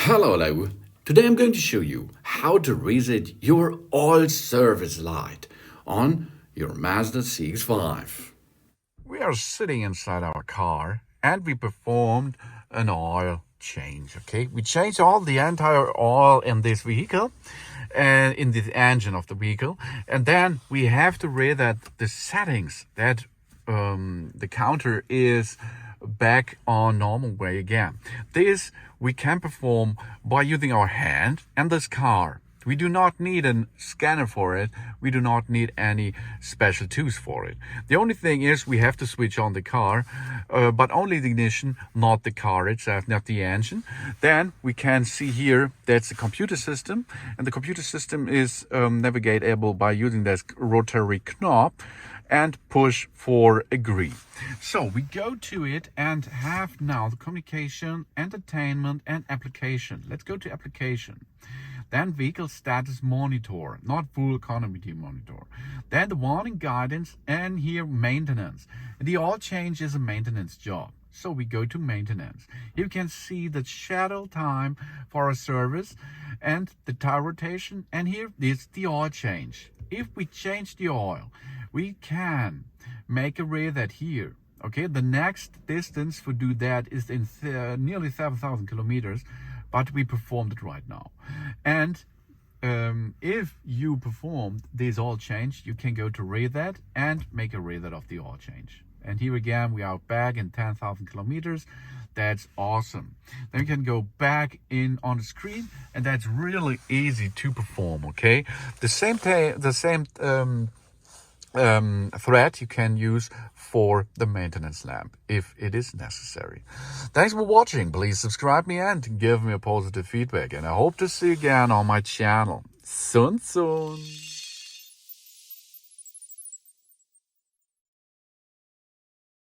Hello. Today I'm going to show you how to reset your oil service light on your Mazda CX-5. We are sitting inside our car and we performed an oil change, okay? We changed all the entire oil in this vehicle and in the engine of the vehicle. And then we have to read that the settings that the counter is back on normal way again. This we can perform by using our hand and this car. We do not need a scanner for it. We do not need any special tools for it. The only thing is we have to switch on the car, but only the ignition, not the car itself, not the engine. Then we can see here that's the computer system, and the computer system is navigatable by using this rotary knob and push for agree. So we go to it and have now the communication, entertainment, and application. Let's go to application. Then vehicle status monitor, not full economy monitor. Then the warning guidance, and here maintenance. The oil change is a maintenance job. So we go to maintenance. You can see the schedule time for a service and the tire rotation. And here is the oil change. If we change the oil, we can make a reset here. Okay, the next distance to do that is in nearly 7,000 kilometers, but we performed it right now. And if you performed this oil change, you can go to reset and make a reset of the oil change. And here again, we are back in 10,000 kilometers. That's awesome. Then we can go back in on the screen, and that's really easy to perform. Okay, the same thread you can use for the maintenance lamp if it is necessary. Thanks for watching. Please subscribe me and give me a positive feedback. And I hope to see you again on my channel. Soon.